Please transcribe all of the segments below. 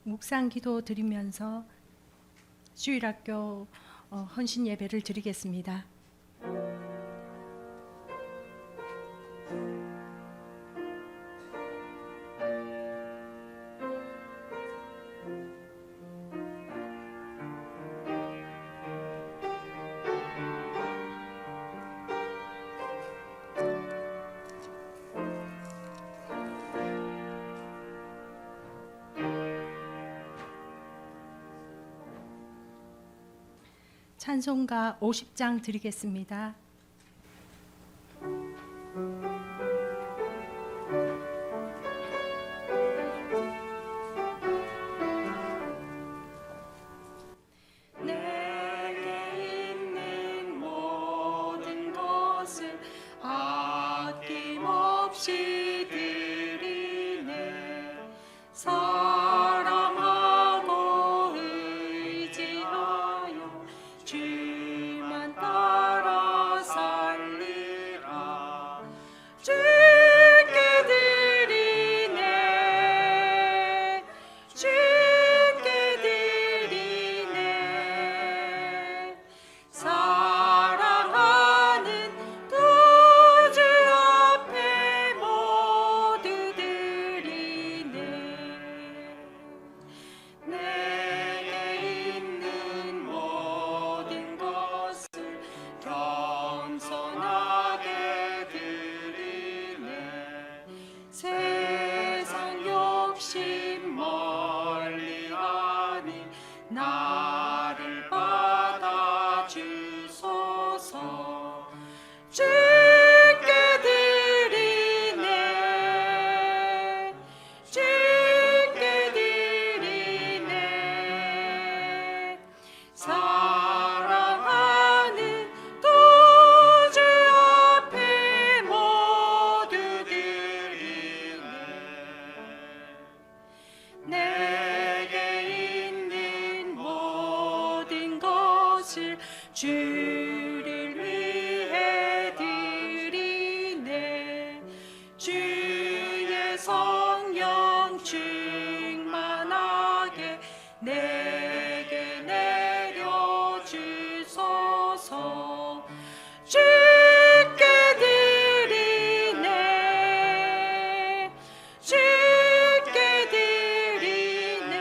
묵상 기도 드리면서 주일학교 헌신 예배를 드리겠습니다. 찬송가 50장 드리겠습니다. 내게 있는 모든 것을 아낌없이 드리네. 사랑하고 의지하여 주만 따라 살리라. 주께 드리네. 주께 드리네. 사랑하는 구주 앞에 모두 드리네. 내게 있는 모든 것을 겸손하게 드리네. 세상 욕심 멀리하니 나를 받아주소서. 주께 드리네. 주께 드리네. 사랑하는 구주 앞에 모두 드리네. 내게 있는 모든 것을 주를 위해 드리네. 주의 성령 충만하게 내게 내려주소서. 주께 드리네. 주께 드리네.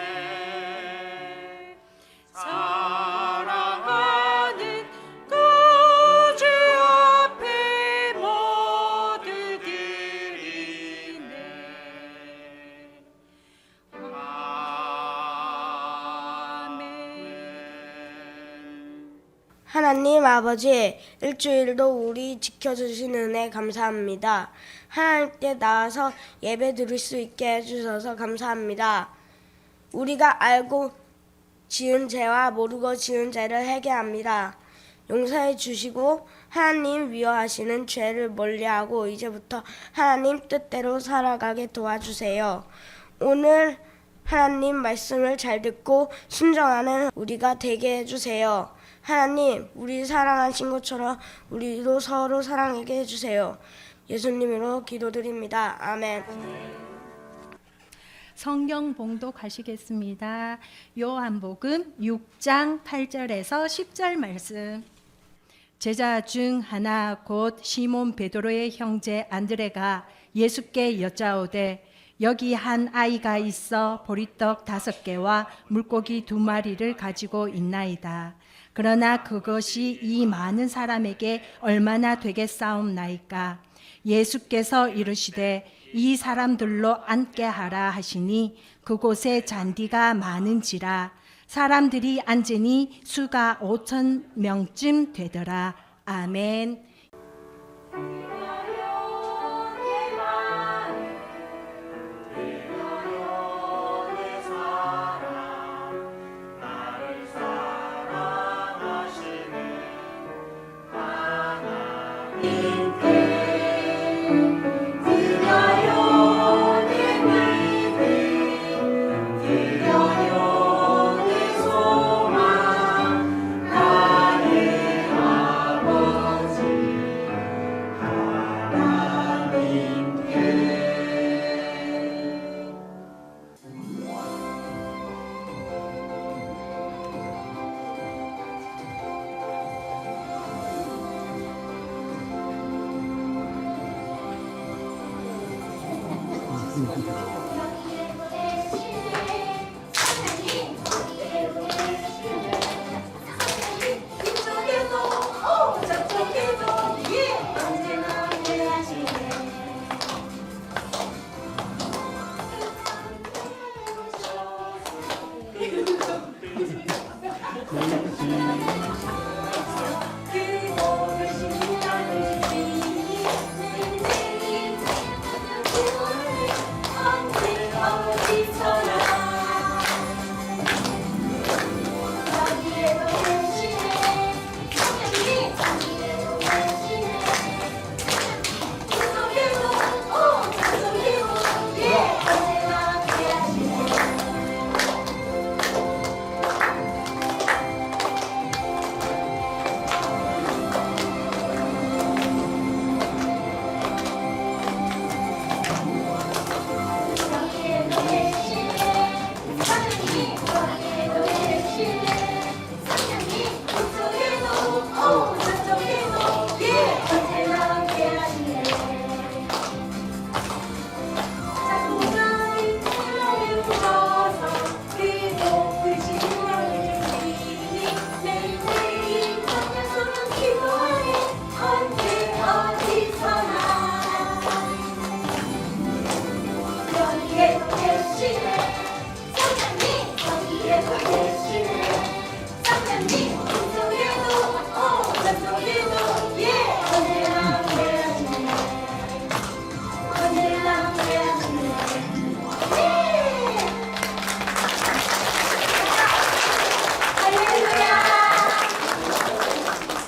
사랑하는 구주 앞에 모두 드리네. 아멘. 하나님 아버지, 일주일도 우리 지켜주신 은혜 감사합니다. 하나님께 나와서 예배 드릴 수 있게 해주셔서 감사합니다. 우리가 알고 지은 죄와 모르고 지은 죄를 회개합니다. 용서해 주시고 하나님 위로하시는 죄를 멀리하고 이제부터 하나님 뜻대로 살아가게 도와주세요. 오늘 하나님 말씀을 잘 듣고 순종하는 우리가 되게 해주세요. 하나님, 우리 사랑하신 것처럼 우리도 서로 사랑하게 해주세요. 예수님으로 기도드립니다. 아멘. 성경 봉독하시겠습니다. 요한복음 6장 8절에서 10절 말씀. 제자 중 하나 곧 시몬 베드로의 형제 안드레가 예수께 여짜오되 여기 한 아이가 있어 보리떡 5개와 물고기 2마리를 가지고 있나이다. 그러나 그것이 이 많은 사람에게 얼마나 되겠사옵나이까. 예수께서 이르시되 이 사람들로 앉게 하라 하시니 그곳에 잔디가 많은지라. 사람들이 앉으니 수가 5,000명쯤 되더라. 아멘. 소망 나의 아버지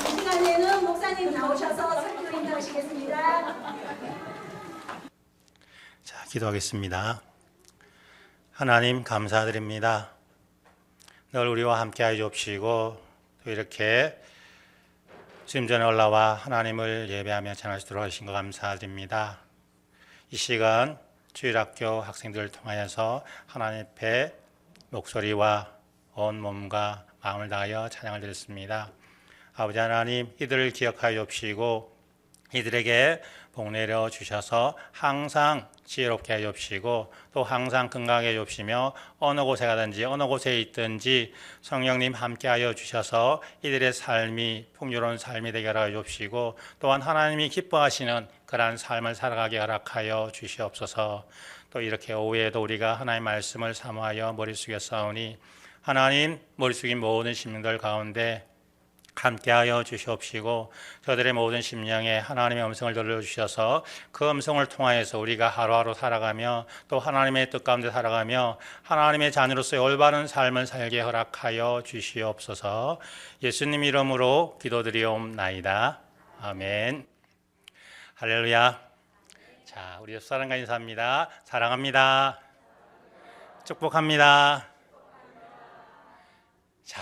이 시간에는 목사님 나오셔서 설교 인도하시겠습니다. 자, 기도하겠습니다. 하나님 감사드립니다. 늘 우리와 함께하여 주옵시고 또 이렇게 주님 전에 올라와 하나님을 예배하며 찬양할 수 있도록 하신 것 감사드립니다. 이 시간 주일학교 학생들을 통하여서 하나님 앞에 목소리와 온 몸과 마음을 다하여 찬양을 드렸습니다. 아버지 하나님, 이들을 기억하여 주옵시고 이들에게 복 내려 주셔서 항상 지혜롭게 해 주옵시고 또 항상 건강하게 해 주옵시며 어느 곳에 가든지 어느 곳에 있든지 성령님 함께하여 주셔서 이들의 삶이 풍요로운 삶이 되게 하여 주옵시고 또한 하나님이 기뻐하시는 그러한 삶을 살아가게 허락하여 주시옵소서. 또 이렇게 오후에도 우리가 하나님의 말씀을 사모하여 머리 숙여 싸우니 하나님 머리 숙인 모든 심령들 가운데 함께하여 주시옵시고 저들의 모든 심령에 하나님의 음성을 들려주셔서 그 음성을 통하여서 우리가 하루하루 살아가며 또 하나님의 뜻 가운데 살아가며 하나님의 자녀로서의 올바른 삶을 살게 허락하여 주시옵소서. 예수님 이름으로 기도드리옵나이다. 아멘. 할렐루야. 자, 우리 옆사람과 인사합니다. 사랑합니다. 축복합니다. 자,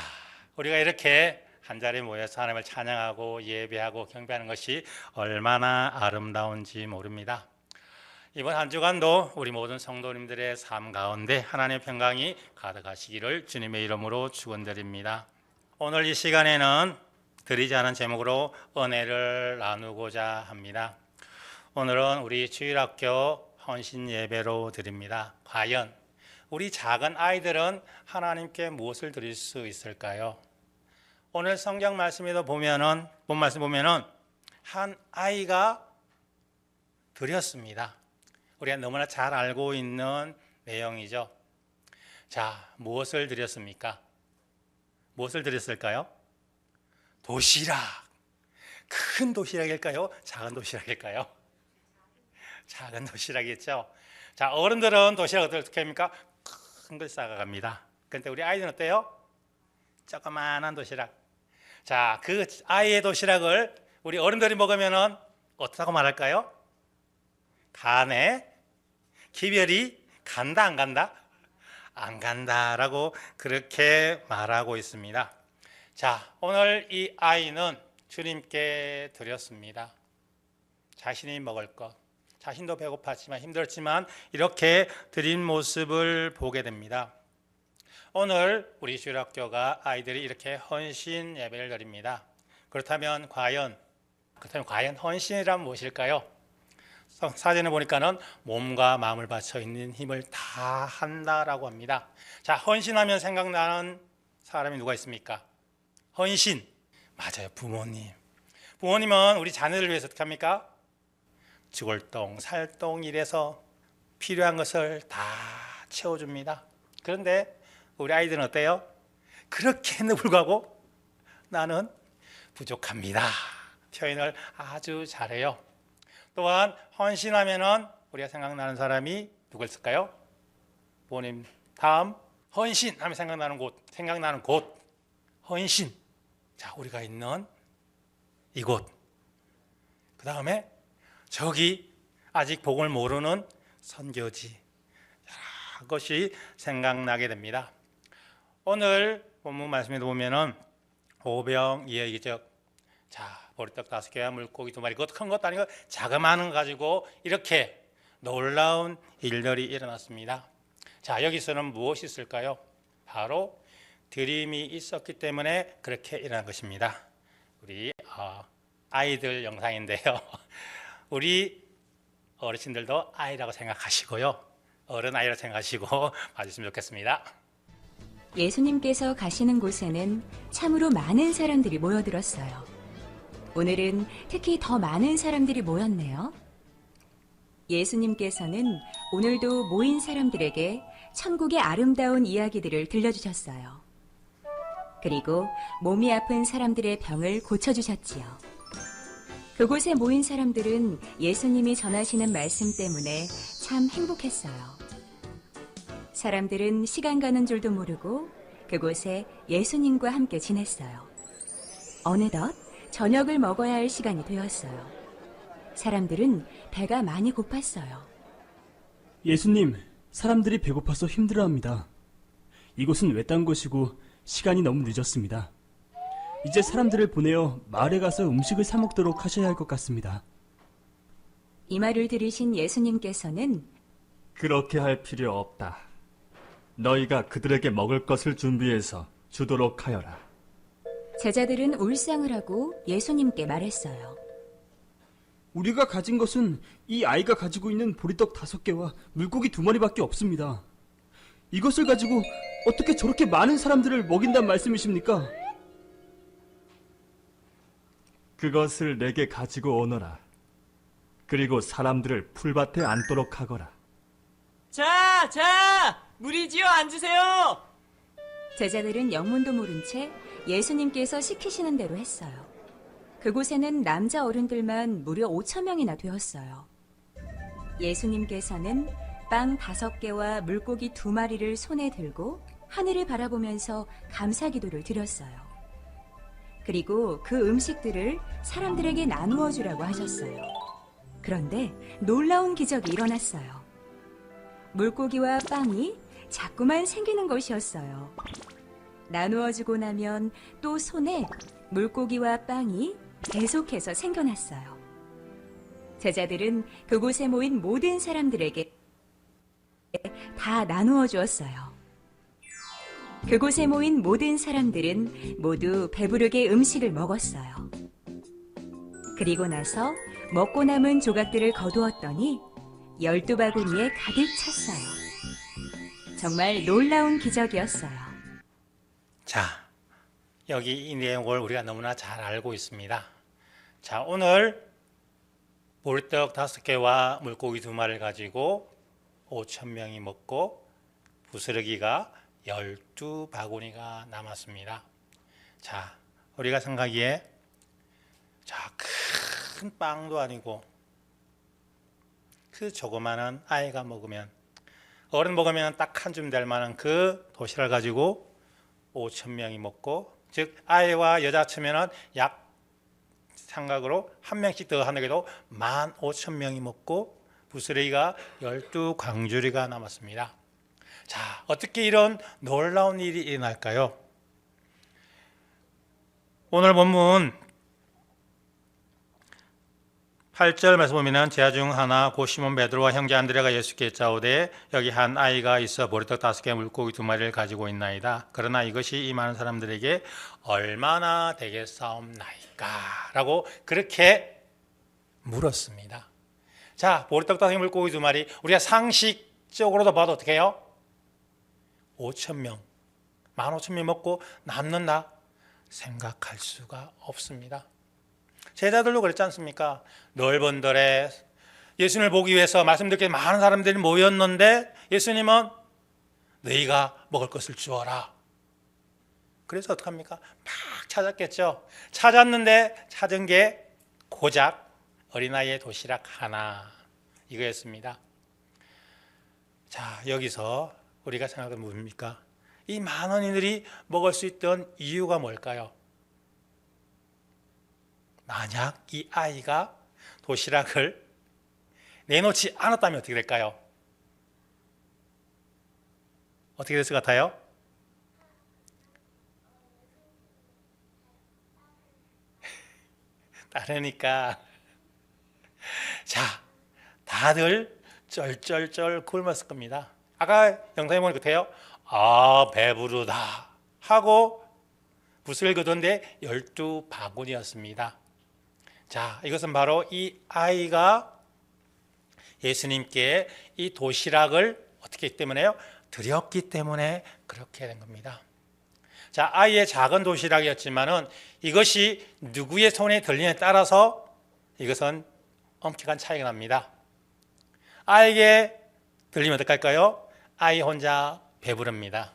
우리가 이렇게 한 자리에 모여서 하나님을 찬양하고 예배하고 경배하는 것이 얼마나 아름다운지 모릅니다. 이번 한 주간도 우리 모든 성도님들의 삶 가운데 하나님의 평강이 가득하시기를 주님의 이름으로 축원드립니다. 오늘 이 시간에는 드리지 않은 제목으로 은혜를 나누고자 합니다. 오늘은 우리 주일학교 헌신 예배로 드립니다. 과연 우리 작은 아이들은 하나님께 무엇을 드릴 수 있을까요? 오늘 성경 말씀에도 보면은 본 말씀 보면은 한 아이가 드렸습니다. 우리가 너무나 잘 알고 있는 내용이죠. 자, 무엇을 드렸습니까? 무엇을 드렸을까요? 도시락. 큰 도시락일까요? 작은 도시락일까요? 작은 도시락이겠죠. 자, 어른들은 도시락 어떻게 합니까? 큰 걸 싸갑니다. 그런데 우리 아이들은 어때요? 조그만한 도시락. 자, 그 아이의 도시락을 우리 어른들이 먹으면은 어떻다고 말할까요? 간에 기별이 간다 안 간다? 안 간다라고 그렇게 말하고 있습니다. 자, 오늘 이 아이는 주님께 드렸습니다. 자신이 먹을 것, 자신도 배고팠지만 힘들었지만 이렇게 드린 모습을 보게 됩니다. 오늘 우리 주일학교가 아이들이 이렇게 헌신 예배를 드립니다. 그렇다면 과연 헌신이란 무엇일까요? 사전에 보니까는 몸과 마음을 바쳐 있는 힘을 다 한다라고 합니다. 자, 헌신하면 생각나는 사람이 누가 있습니까? 헌신. 맞아요. 부모님. 부모님은 우리 자녀를 위해서 어떻게 합니까? 죽을똥 살똥 일해서 필요한 것을 다 채워줍니다. 그런데 우리 아이들은 어때요? 그렇게는 불구하고 나는 부족합니다. 표현을 아주 잘해요. 또한 헌신하면은 우리가 생각나는 사람이 누가 있을까요? 부모님 다음 헌신 하면 생각나는 곳 헌신. 자, 우리가 있는 이곳. 그 다음에 저기 아직 복음을 모르는 선교지. 여러 것이 생각나게 됩니다. 오늘 본문 말씀에 보면은 오병이의 기적. 자, 보리떡 5개와 물고기 2마리. 그것도 큰 것도 아니고 자그마한 거 가지고 이렇게 놀라운 일들이 일어났습니다. 자, 여기서는 무엇이 있을까요? 바로 드림이 있었기 때문에 그렇게 일어난 것입니다. 우리 아이들 영상인데요. 우리 어르신들도 아이라고 생각하시고요. 어른 아이라고 생각하시고 봐주시면 좋겠습니다. 예수님께서 가시는 곳에는 참으로 많은 사람들이 모여들었어요. 오늘은 특히 더 많은 사람들이 모였네요. 예수님께서는 오늘도 모인 사람들에게 천국의 아름다운 이야기들을 들려주셨어요. 그리고 몸이 아픈 사람들의 병을 고쳐주셨지요. 그곳에 모인 사람들은 예수님이 전하시는 말씀 때문에 참 행복했어요. 사람들은 시간 가는 줄도 모르고 그곳에 예수님과 함께 지냈어요. 어느덧 저녁을 먹어야 할 시간이 되었어요. 사람들은 배가 많이 고팠어요. 예수님, 사람들이 배고파서 힘들어합니다. 이곳은 외딴 곳이고 시간이 너무 늦었습니다. 이제 사람들을 보내어 마을에 가서 음식을 사 먹도록 하셔야 할 것 같습니다. 이 말을 들으신 예수님께서는 그렇게 할 필요 없다. 너희가 그들에게 먹을 것을 준비해서 주도록 하여라. 제자들은 울상을 하고 예수님께 말했어요. 우리가 가진 것은 이 아이가 가지고 있는 보리떡 5개와 물고기 2마리밖에 없습니다. 이것을 가지고 어떻게 저렇게 많은 사람들을 먹인단 말씀이십니까? 그것을 내게 가지고 오너라. 그리고 사람들을 풀밭에 앉도록 하거라. 자, 무리지어 앉으세요. 제자들은 영문도 모른 채 예수님께서 시키시는 대로 했어요. 그곳에는 남자 어른들만 무려 5,000명이나 되었어요. 예수님께서는 빵 5개와 물고기 2마리를 손에 들고 하늘을 바라보면서 감사기도를 드렸어요. 그리고 그 음식들을 사람들에게 나누어 주라고 하셨어요. 그런데 놀라운 기적이 일어났어요. 물고기와 빵이 자꾸만 생기는 것이었어요. 나누어 주고 나면 또 손에 물고기와 빵이 계속해서 생겨났어요. 제자들은 그곳에 모인 모든 사람들에게 다 나누어 주었어요. 그곳에 모인 모든 사람들은 모두 배부르게 음식을 먹었어요. 그리고 나서 먹고 남은 조각들을 거두었더니 12바구니에 가득 찼어요. 정말 놀라운 기적이었어요. 자, 여기 이 내용을 우리가 너무나 잘 알고 있습니다. 자, 오늘 보리떡 5개와 물고기 2마리를 가지고 5,000명이 먹고 부스러기가 12바구니가 남았습니다. 자, 우리가 생각하기에 자, 큰 빵도 아니고 그 조그마한 아이가 먹으면 어른 먹으면 딱 한 줌 될 만한 그 도시락을 가지고 5,000명이 먹고, 즉 아이와 여자 치면은 약 생각으로 한 명씩 더 하는 게도 15,000명이 먹고 부스러기가 12광주리가 남았습니다. 자, 어떻게 이런 놀라운 일이 일어날까요? 오늘 본문 8절 말씀 보면 제자 중 하나 곧 시몬 베드로와 형제 안드레가 예수께 여짜오되 여기 한 아이가 있어 보리떡 5개 물고기 2마리를 가지고 있나이다. 그러나 이것이 이 많은 사람들에게 얼마나 되겠사옵나이까? 라고 그렇게 물었습니다. 자, 보리떡닭이 물고기 2마리. 우리가 상식적으로도 봐도 어떻게 해요? 5,000명, 15,000명 먹고 남는다? 생각할 수가 없습니다. 제자들도 그랬지 않습니까? 넓은 들에 예수님을 보기 위해서 말씀 듣기 많은 사람들이 모였는데 예수님은 너희가 먹을 것을 주어라. 그래서 어떡합니까? 막 찾았겠죠. 찾았는데 찾은 게 고작 어린아이의 도시락 하나 이거였습니다. 자, 여기서 우리가 생각하는 뭡니까? 이 많은 이들이 먹을 수 있던 이유가 뭘까요? 만약 이 아이가 도시락을 내놓지 않았다면 어떻게 될까요? 어떻게 됐을 것 같아요? 따르니까 자, 다들 쩔쩔쩔 굶었을 겁니다. 아까 영상에 보니까 어때요? 아, 배부르다 하고 붓을 그던데 12바구니였습니다. 자, 이것은 바로 이 아이가 예수님께 이 도시락을 어떻게 했기 때문에요? 드렸기 때문에 그렇게 된 겁니다. 자, 아이의 작은 도시락이었지만은 이것이 누구의 손에 들리냐에 따라서 이것은 엄격한 차이가 납니다. 아이에게 들리면 어떡할까요? 아이 혼자 배부릅니다.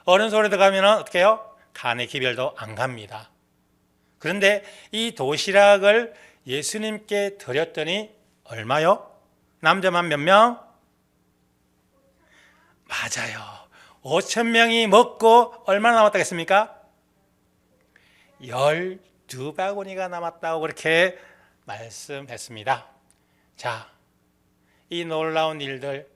어른 손에 들어가면 어떻게 해요? 간의 기별도 안 갑니다. 그런데 이 도시락을 예수님께 드렸더니 얼마요? 남자만 몇 명? 맞아요. 5,000명이 먹고 얼마나 남았다고 했습니까? 12바구니가 남았다고 그렇게 말씀했습니다. 자, 이 놀라운 일들,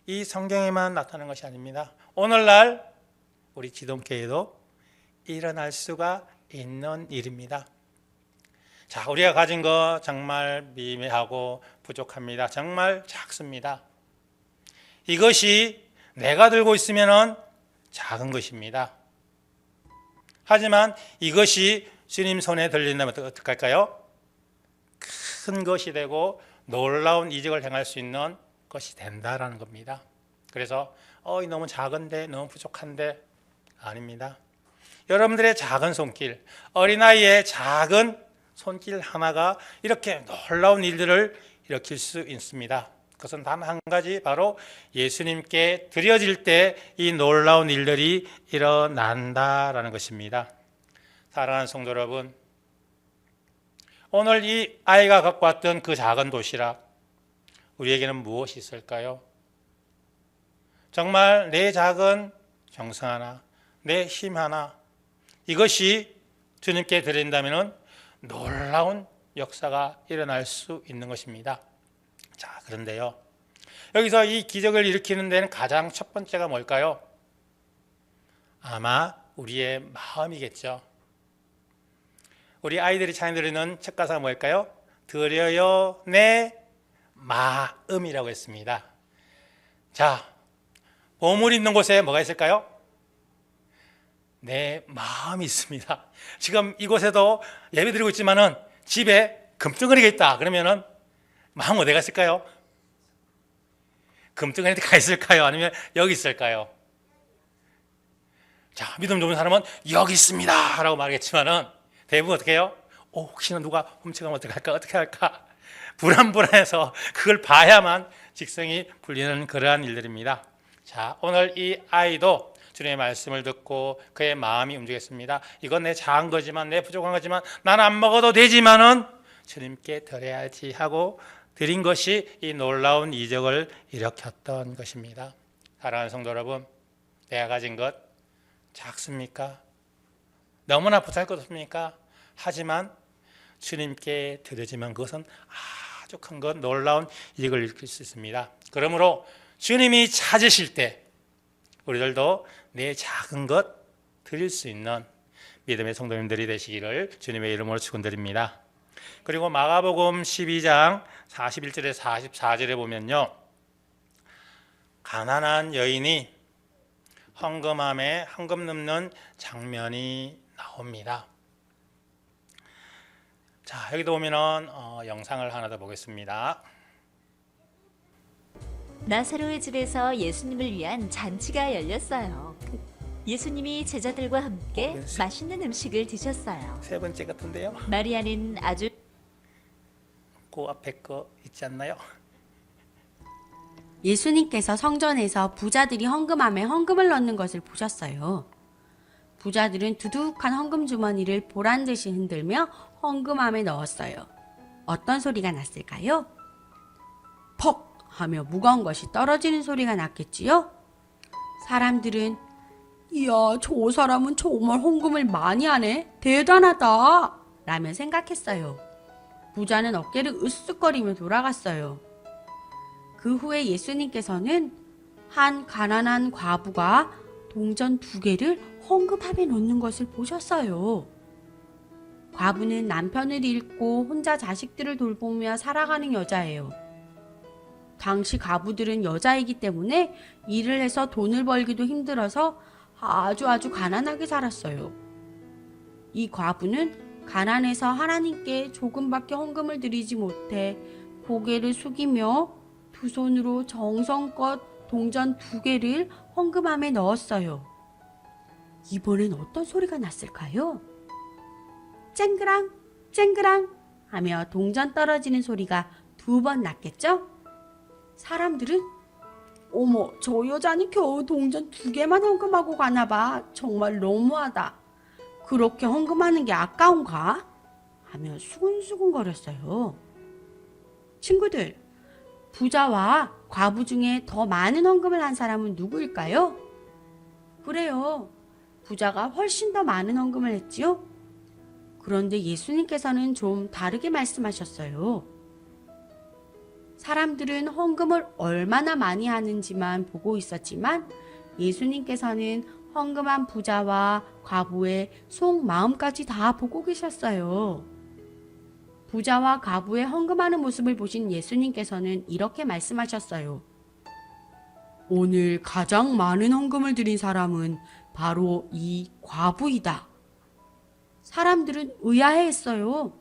이 성경에만 나타나는 것이 아닙니다. 오늘날 우리 기독교에도 일어날 수가 있는 일입니다. 자, 우리가 가진 거 정말 미미하고 부족합니다. 정말 작습니다. 이것이 내가 들고 있으면 작은 것입니다. 하지만 이것이 주님 손에 들린다면 어떻게 할까요? 큰 것이 되고 놀라운 이적을 행할 수 있는 것이 된다라는 겁니다. 그래서 너무 작은데, 너무 부족한데 아닙니다. 여러분들의 작은 손길, 어린아이의 작은 손길 하나가 이렇게 놀라운 일들을 일으킬 수 있습니다. 그것은 단 한 가지, 바로 예수님께 드려질 때 이 놀라운 일들이 일어난다라는 것입니다. 사랑하는 성도 여러분, 오늘 이 아이가 갖고 왔던 그 작은 도시락, 우리에게는 무엇이 있을까요? 정말 내 작은 정성 하나, 내 힘 하나, 이것이 주님께 드린다면 놀라운 역사가 일어날 수 있는 것입니다. 자, 그런데요, 여기서 이 기적을 일으키는 데는 가장 첫 번째가 뭘까요? 아마 우리의 마음이겠죠. 우리 아이들이 찬양 드리는 첫 가사가 뭘까요? 드려요 내 마음이라고 했습니다. 자, 보물 있는 곳에 뭐가 있을까요? 내 마음이 있습니다. 지금 이곳에도 예배 드리고 있지만은 집에 금덩어리가 있다 그러면은 마음 어디 갔을까요? 금덩어리에 가 있을까요? 아니면 여기 있을까요? 자, 믿음 좋은 사람은 여기 있습니다 라고 말하겠지만은 대부분 어떻게 해요? 혹시나 누가 훔쳐가면 어떡할까? 어떻게 할까? 불안해서 그걸 봐야만 직성이 풀리는 그러한 일들입니다. 자, 오늘 이 아이도 주님의 말씀을 듣고 그의 마음이 움직였습니다. 이건 내 작은 거지만, 내 부족한 거지만, 난 안 먹어도 되지만은 주님께 드려야지 하고 드린 것이 이 놀라운 이적을 일으켰던 것입니다. 사랑하는 성도 여러분, 내가 가진 것 작습니까? 너무나 보잘것없습니까? 하지만 주님께 드려지면 그것은 아주 큰 것, 놀라운 이익을 일으킬 수 있습니다. 그러므로 주님이 찾으실 때 우리들도 내 작은 것 드릴 수 있는 믿음의 성도님들이 되시기를 주님의 이름으로 축원드립니다. 그리고 마가복음 12장 41절에 44절에 보면요, 가난한 여인이 헌금함에 헌금 넣는 장면이 나옵니다. 자, 여기도 보면은 영상을 하나 더 보겠습니다. 나사로의 집에서 예수님을 위한 잔치가 열렸어요. 예수님이 제자들과 함께 맛있는 음식을 드셨어요. 세 번째 같은데요. 마리아는 아주 그 앞에 거 있지 않나요? 예수님께서 성전에서 부자들이 헌금함에 헌금을 넣는 것을 보셨어요. 부자들은 두둑한 헌금 주머니를 보란 듯이 흔들며 헌금함에 넣었어요. 어떤 소리가 났을까요? 퍽 하며 무거운 것이 떨어지는 소리가 났겠지요? 사람들은 이야, 저 사람은 정말 헌금을 많이 하네. 대단하다. 라며 생각했어요. 부자는 어깨를 으쓱거리며 돌아갔어요. 그 후에 예수님께서는 한 가난한 과부가 동전 2개를 헌금함에 넣는 것을 보셨어요. 과부는 남편을 잃고 혼자 자식들을 돌보며 살아가는 여자예요. 당시 과부들은 여자이기 때문에 일을 해서 돈을 벌기도 힘들어서 아주 가난하게 살았어요. 이 과부는 가난해서 하나님께 조금밖에 헌금을 드리지 못해 고개를 숙이며 두 손으로 정성껏 동전 2개를 헌금함에 넣었어요. 이번엔 어떤 소리가 났을까요? 쨍그랑 쨍그랑 하며 동전 떨어지는 소리가 2번 났겠죠? 사람들은 어머, 저 여자는 겨우 동전 2개만 헌금하고 가나봐. 정말 너무하다. 그렇게 헌금하는 게 아까운가? 하며 수근수근거렸어요. 친구들, 부자와 과부 중에 더 많은 헌금을 한 사람은 누구일까요? 그래요. 부자가 훨씬 더 많은 헌금을 했지요? 그런데 예수님께서는 좀 다르게 말씀하셨어요. 사람들은 헌금을 얼마나 많이 하는지만 보고 있었지만 예수님께서는 헌금한 부자와 과부의 속마음까지 다 보고 계셨어요. 부자와 과부의 헌금하는 모습을 보신 예수님께서는 이렇게 말씀하셨어요. 오늘 가장 많은 헌금을 드린 사람은 바로 이 과부이다. 사람들은 의아해했어요.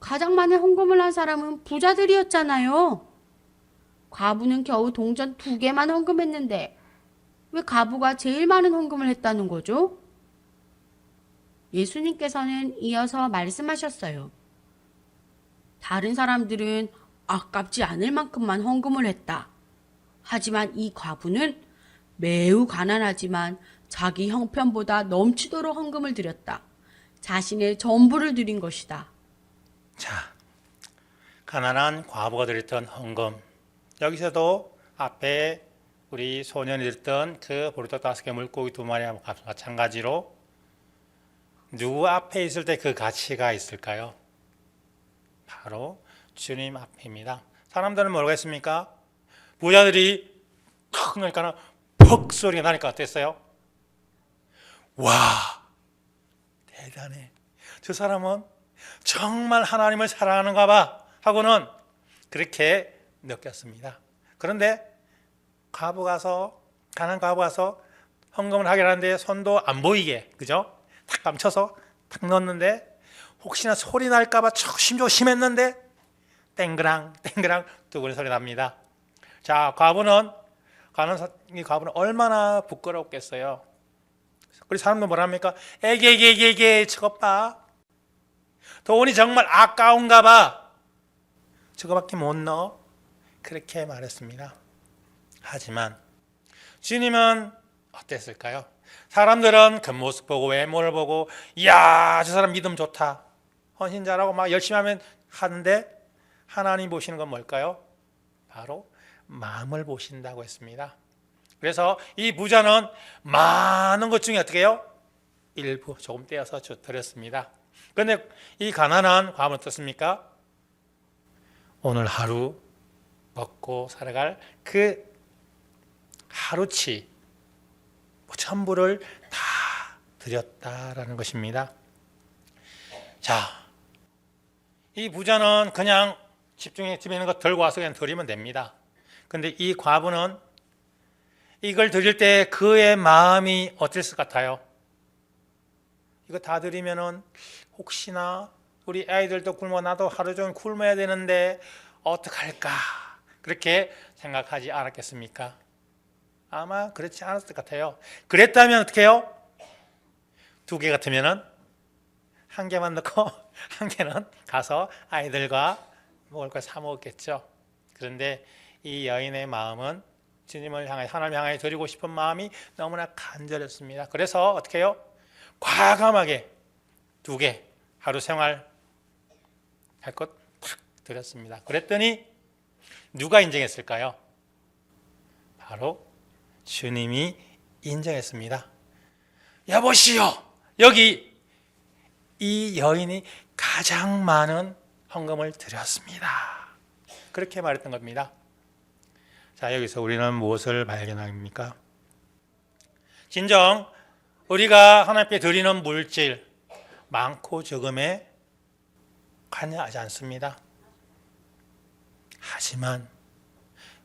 가장 많은 헌금을 한 사람은 부자들이었잖아요. 과부는 겨우 동전 2개만 헌금했는데 왜 과부가 제일 많은 헌금을 했다는 거죠? 예수님께서는 이어서 말씀하셨어요. 다른 사람들은 아깝지 않을 만큼만 헌금을 했다. 하지만 이 과부는 매우 가난하지만 자기 형편보다 넘치도록 헌금을 드렸다. 자신의 전부를 드린 것이다. 자, 가난한 과부가 드렸던 헌금. 여기서도 앞에 우리 소년이 드렸던 그 보리떡 5개 물고기 2마리와 마찬가지로 누구 앞에 있을 때 그 가치가 있을까요? 바로 주님 앞입니다. 사람들은 모르겠습니까? 부자들이 탁 나니까 퍽 소리가 나니까 어땠어요? 와, 대단해. 저 사람은 정말 하나님을 사랑하는가 봐 하고는 그렇게 느꼈습니다. 그런데 가난 과부 가서 헌금을 하긴 하는데 손도 안 보이게, 그죠? 탁 감춰서 탁 넣었는데 혹시나 소리 날까 봐 조심조심했는데 땡그랑 두근 소리 납니다. 자, 이 과부는 얼마나 부끄럽겠어요. 우리 사람들 뭐라 합니까? 에게게게게 저것 봐. 돈이 정말 아까운가 봐. 저거밖에 못 넣어. 그렇게 말했습니다. 하지만 주님은 어땠을까요? 사람들은 겉모습 보고 외모를 보고 이야, 저 사람 믿음 좋다. 헌신 잘하고 막 열심히 하는데 하나님 보시는 건 뭘까요? 바로 마음을 보신다고 했습니다. 그래서 이 부자는 많은 것 중에 어떻게 해요? 일부 조금 떼어서 드렸습니다. 그런데 이 가난한 과부는 어떻습니까? 오늘 하루 먹고 살아갈 그 하루치 전부를 다 드렸다라는 것입니다. 자, 이 부자는 그냥 집에 있는 거 들고 와서 그냥 드리면 됩니다. 그런데 이 과부는 이걸 드릴 때 그의 마음이 어땠을 것 같아요? 이거 다 드리면은 혹시나 우리 아이들도 굶어 나도 하루 종일 굶어야 되는데 어떡할까? 그렇게 생각하지 않았겠습니까? 아마 그렇지 않았을 것 같아요. 그랬다면 어떻게 해요? 2개 같으면은 1개만 넣고 1개는 가서 아이들과 먹을 걸 사 먹었겠죠. 그런데 이 여인의 마음은 주님을 향해, 하나님 향해 드리고 싶은 마음이 너무나 간절했습니다. 그래서 어떻게 해요? 과감하게 2개 하루 생활 할 것 탁 드렸습니다. 그랬더니 누가 인정했을까요? 바로 주님이 인정했습니다. 여보시오, 여기 이 여인이 가장 많은 헌금을 드렸습니다. 그렇게 말했던 겁니다. 자, 여기서 우리는 무엇을 발견합니까? 진정 우리가 하나님께 드리는 물질 많고 적음에 관여하지 않습니다. 하지만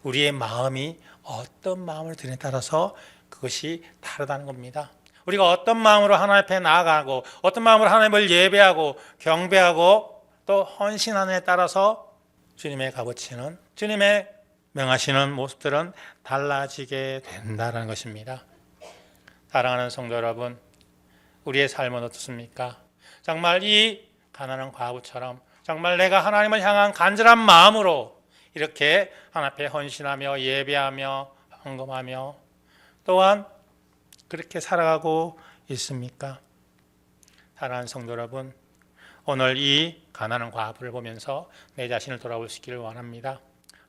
우리의 마음이 어떤 마음을 드리느냐에 따라서 그것이 다르다는 겁니다. 우리가 어떤 마음으로 하나님 앞에 나아가고 어떤 마음으로 하나님을 예배하고 경배하고 또 헌신하느냐에 따라서 주님의 값어치는, 주님의 명하시는 모습들은 달라지게 된다는 것입니다. 사랑하는 성도 여러분, 우리의 삶은 어떻습니까? 정말 이 가난한 과부처럼 정말 내가 하나님을 향한 간절한 마음으로 이렇게 하나님 앞에 헌신하며 예배하며 헌금하며 또한 그렇게 살아가고 있습니까? 사랑하는 성도 여러분, 오늘 이 가난한 과부를 보면서 내 자신을 돌아볼 수 있기를 원합니다.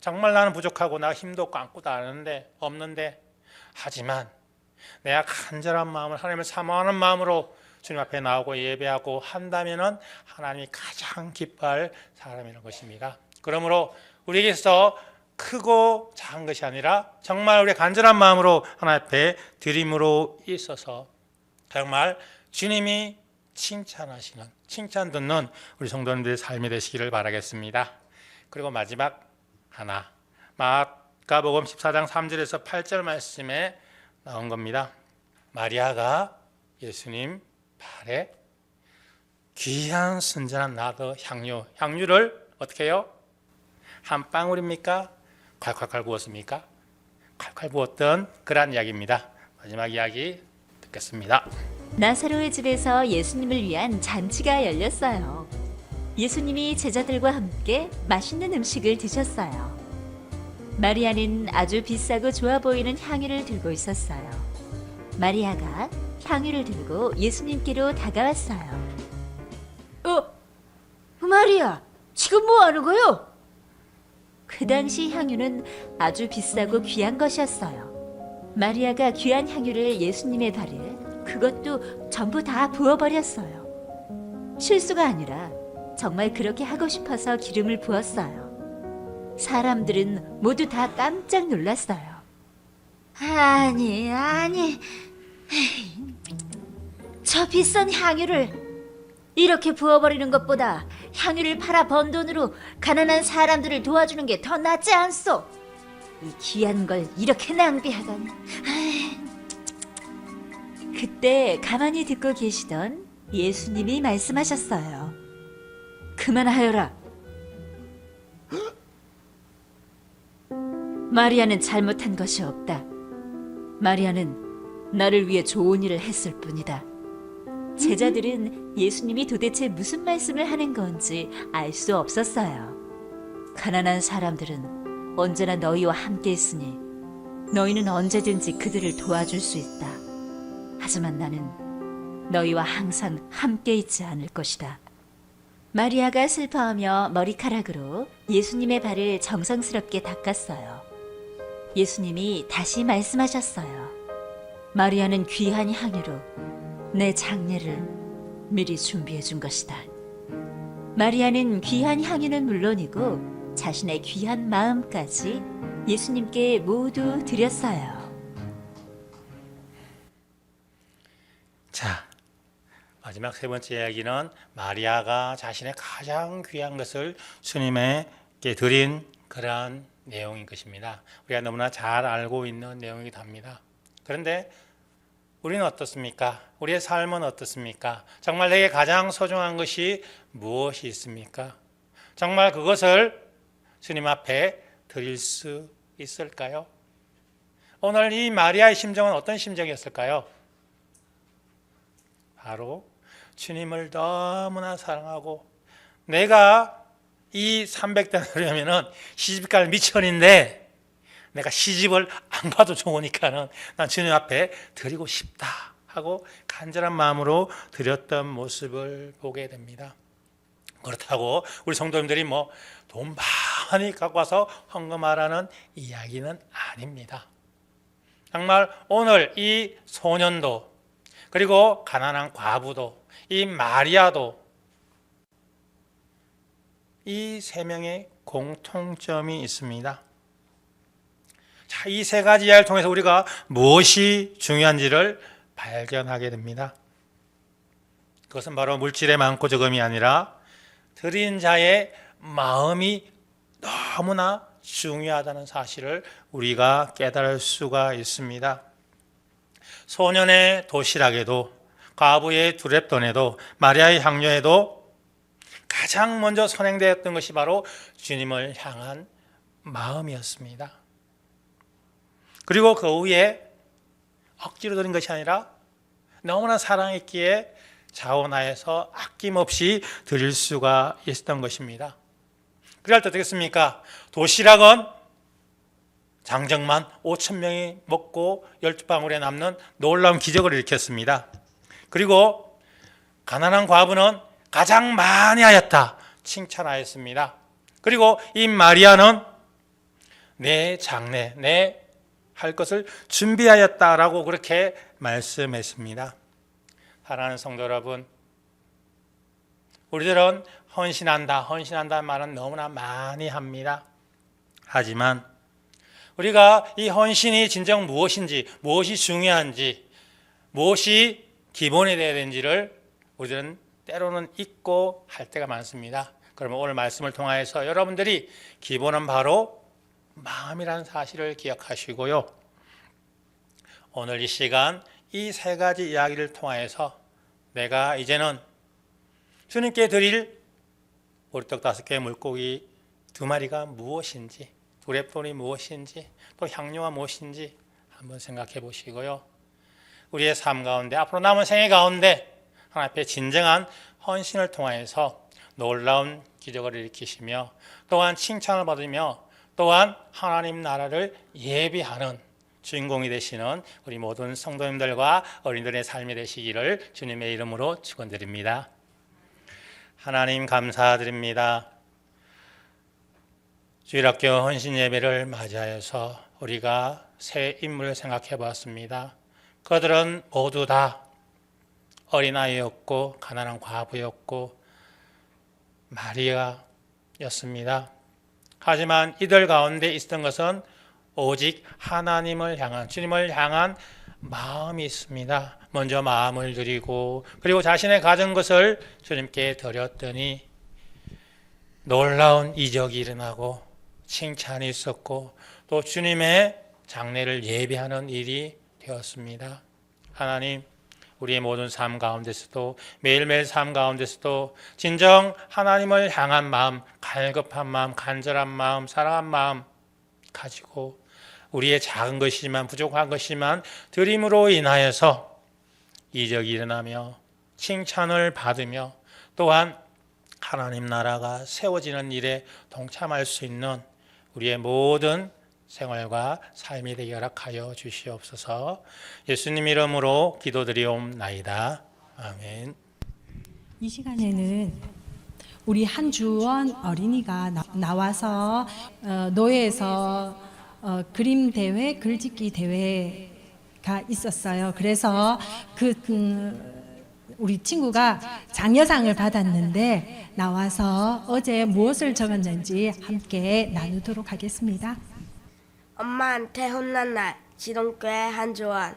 정말 나는 부족하고 나 힘도 없고 아무것도 없는데 하지만 내가 간절한 마음을, 하나님을 사모하는 마음으로 주님 앞에 나오고 예배하고 한다면은 하나님이 가장 기뻐할 사람이라는 것입니다. 그러므로 우리에게서 크고 작은 것이 아니라 정말 우리의 간절한 마음으로 하나님 앞에 드림으로 있어서 정말 주님이 칭찬하시는, 칭찬 듣는 우리 성도님들의 삶이 되시기를 바라겠습니다. 그리고 마지막 하나, 마가복음 14장 3절에서 8절 말씀에 나온 겁니다. 마리아가 예수님 발에 귀한 순전한 나드 향유를 어떻게 해요? 한 방울입니까? 콸콸콸 부었습니까? 콸콸 부었던 그런 이야기입니다. 마지막 이야기 듣겠습니다. 나사로의 집에서 예수님을 위한 잔치가 열렸어요. 예수님이 제자들과 함께 맛있는 음식을 드셨어요. 마리아는 아주 비싸고 좋아 보이는 향유를 들고 있었어요. 마리아가 향유를 들고 예수님께로 다가왔어요. 마리아, 지금 뭐 하는 거요? 그 당시 향유는 아주 비싸고 귀한 것이었어요. 마리아가 귀한 향유를 예수님의 발에 그것도 전부 다 부어버렸어요. 실수가 아니라 정말 그렇게 하고 싶어서 기름을 부었어요. 사람들은 모두 다 깜짝 놀랐어요. 아니, 저 비싼 향유를 이렇게 부어버리는 것보다 향유를 팔아 번 돈으로 가난한 사람들을 도와주는 게 더 낫지 않소? 이 귀한 걸 이렇게 낭비하다니. 그때 가만히 듣고 계시던 예수님이 말씀하셨어요. 그만하여라. 마리아는 잘못한 것이 없다. 마리아는 나를 위해 좋은 일을 했을 뿐이다. 제자들은 예수님이 도대체 무슨 말씀을 하는 건지 알 수 없었어요. 가난한 사람들은 언제나 너희와 함께 있으니 너희는 언제든지 그들을 도와줄 수 있다. 하지만 나는 너희와 항상 함께 있지 않을 것이다. 마리아가 슬퍼하며 머리카락으로 예수님의 발을 정성스럽게 닦았어요. 예수님이 다시 말씀하셨어요. 마리아는 귀한 향유로 내 장례를 미리 준비해 준 것이다. 마리아는 귀한 향유는 물론이고 자신의 귀한 마음까지 예수님께 모두 드렸어요. 자, 마지막 세 번째 이야기는 마리아가 자신의 가장 귀한 것을 주님에게 드린 그러한 내용인 것입니다. 우리가 너무나 잘 알고 있는 내용이기도 합니다. 그런데 우리는 어떻습니까? 우리의 삶은 어떻습니까? 정말 내게 가장 소중한 것이 무엇이 있습니까? 정말 그것을 주님 앞에 드릴 수 있을까요? 오늘 이 마리아의 심정은 어떤 심정이었을까요? 바로 주님을 너무나 사랑하고 내가 이 300대나리온이면은 시집갈 미천인데 내가 시집을 안 가도 좋으니까는 난 주님 앞에 드리고 싶다 하고 간절한 마음으로 드렸던 모습을 보게 됩니다. 그렇다고 우리 성도님들이 뭐 돈 많이 갖고 와서 헌금하라는 이야기는 아닙니다. 정말 오늘 이 소년도 그리고 가난한 과부도 이 마리아도 이 세 명의 공통점이 있습니다. 자, 이 세 가지 이야기를 통해서 우리가 무엇이 중요한지를 발견하게 됩니다. 그것은 바로 물질의 많고 적음이 아니라 드린 자의 마음이 너무나 중요하다는 사실을 우리가 깨달을 수가 있습니다. 소년의 도시락에도 과부의 두렙돈에도 마리아의 향료에도 가장 먼저 선행되었던 것이 바로 주님을 향한 마음이었습니다. 그리고 그 후에 억지로 드린 것이 아니라 너무나 사랑했기에 자원하여서 아낌없이 드릴 수가 있었던 것입니다. 그럴 때 어떻겠습니까? 도시락은 장정만 5,000명이 먹고 12방울에 남는 놀라운 기적을 일으켰습니다. 그리고 가난한 과부는 가장 많이 하였다 칭찬하였습니다. 그리고 이 마리아는 내 장래, 내 할 것을 준비하였다라고 그렇게 말씀했습니다. 사랑하는 성도 여러분, 우리들은 헌신한다는 말은 너무나 많이 합니다. 하지만 우리가 이 헌신이 진정 무엇인지, 무엇이 중요한지, 무엇이 기본이 되어야 되는지를 우리들은 때로는 잊고 할 때가 많습니다. 그러면 오늘 말씀을 통하여서 여러분들이 기본은 바로 마음이라는 사실을 기억하시고요. 오늘 이 시간 이 세 가지 이야기를 통하여서 내가 이제는 주님께 드릴 보리떡 5개, 물고기 2마리가 무엇인지, 두렙돈이 무엇인지, 또 향료가 무엇인지 한번 생각해 보시고요. 우리의 삶 가운데, 앞으로 남은 생애 가운데 하나님 앞에 진정한 헌신을 통하여서 놀라운 기적을 일으키시며 또한 칭찬을 받으며 또한 하나님 나라를 예비하는 주인공이 되시는 우리 모든 성도님들과 어린이들의 삶이 되시기를 주님의 이름으로 축원드립니다. 하나님 감사드립니다. 주일학교 헌신 예배를 맞이하여서 우리가 새 인물을 생각해 보았습니다. 그들은 모두 다 어린아이였고 가난한 과부였고 마리아였습니다. 하지만 이들 가운데 있었던 것은 오직 하나님을 향한, 주님을 향한 마음이 있습니다. 먼저 마음을 드리고 그리고 자신의 가진 것을 주님께 드렸더니 놀라운 이적이 일어나고 칭찬이 있었고 또 주님의 장례를 예비하는 일이 되었습니다. 하나님, 우리의 모든 삶 가운데서도 매일매일 삶 가운데서도 진정 하나님을 향한 마음, 갈급한 마음, 간절한 마음, 사랑한 마음 가지고 우리의 작은 것이지만 부족한 것이지만 드림으로 인하여서 이적이 일어나며 칭찬을 받으며 또한 하나님 나라가 세워지는 일에 동참할 수 있는 우리의 모든 생활과 삶이 되게 허락하여 주시옵소서. 예수님 이름으로 기도드리옵나이다. 아멘. 이 시간에는 우리 한주원 어린이가 나와서 노예에서 그림 대회, 글짓기 대회가 있었어요. 그래서 우리 친구가 장려상을 받았는데 나와서 어제 무엇을 적었는지 함께 나누도록 하겠습니다. 엄마한테 혼난 날, 지동교회 한주원.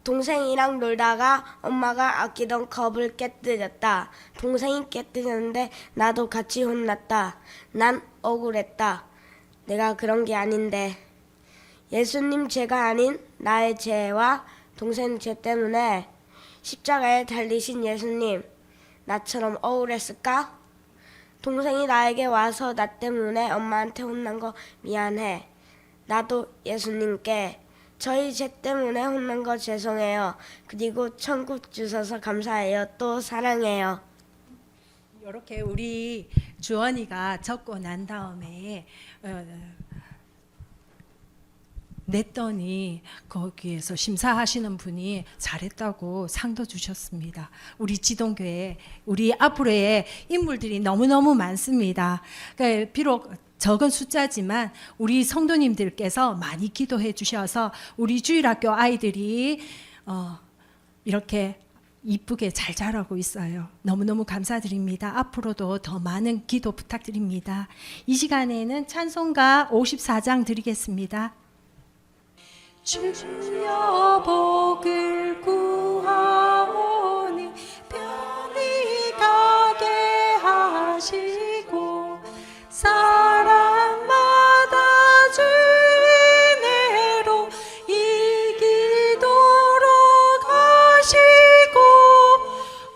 동생이랑 놀다가 엄마가 아끼던 컵을 깨뜨렸다. 동생이 깨뜨렸는데 나도 같이 혼났다. 난 억울했다. 내가 그런 게 아닌데. 예수님 죄가 아닌 나의 죄와 동생 죄 때문에 십자가에 달리신 예수님, 나처럼 억울했을까? 동생이 나에게 와서 나 때문에 엄마한테 혼난 거 미안해. 나도 예수님께 저희 죄 때문에 혼난 거 죄송해요. 그리고 천국 주셔서 감사해요. 또 사랑해요. 이렇게 우리 주원이가 적고 난 다음에 냈더니 거기에서 심사하시는 분이 잘했다고 상도 주셨습니다. 우리 지동교회, 우리 앞으로의 인물들이 너무너무 많습니다. 그러니까 비록 적은 숫자지만 우리 성도님들께서 많이 기도해 주셔서 우리 주일학교 아이들이 이렇게 이쁘게 잘 자라고 있어요. 너무너무 감사드립니다. 앞으로도 더 많은 기도 부탁드립니다. 이 시간에는 찬송가 54장 드리겠습니다. 주여 복을 구하오니 편히 가게 하시고 사람마다 주인애로 이기도록 하시고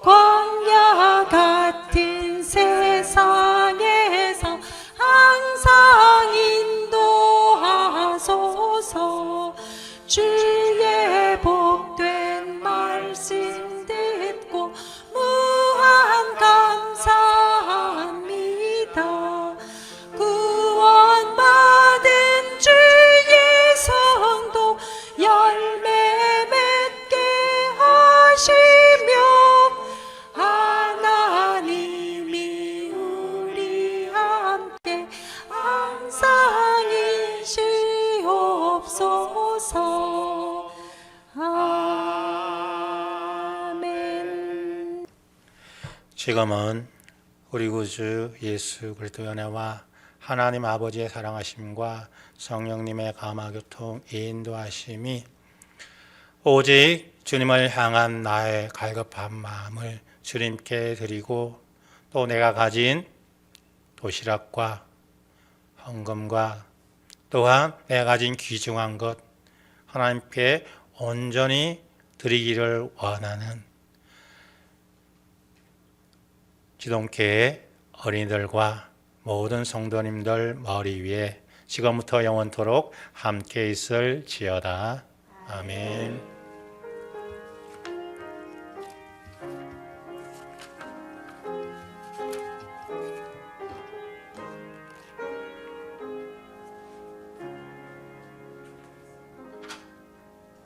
광야 같은 세상에서 항상 인도하소서. 주의 복된 말씀 듣고 무한 감사합니다. 구원받은 주의 성도 열매 맺게 하시며 하나님이 우리 함께 항상 이시옵소서. 아멘. 지금은 우리 구주 예수 그리스도의 은혜와 하나님 아버지의 사랑하심과 성령님의 감화교통 인도하심이 오직 주님을 향한 나의 갈급한 마음을 주님께 드리고 또 내가 가진 도시락과 헌금과 또한 내가 가진 귀중한 것 하나님께 온전히 드리기를 원하는 지동교회 어린이들과 모든 성도님들 머리 위에 지금부터 영원토록 함께 있을지어다. 아멘.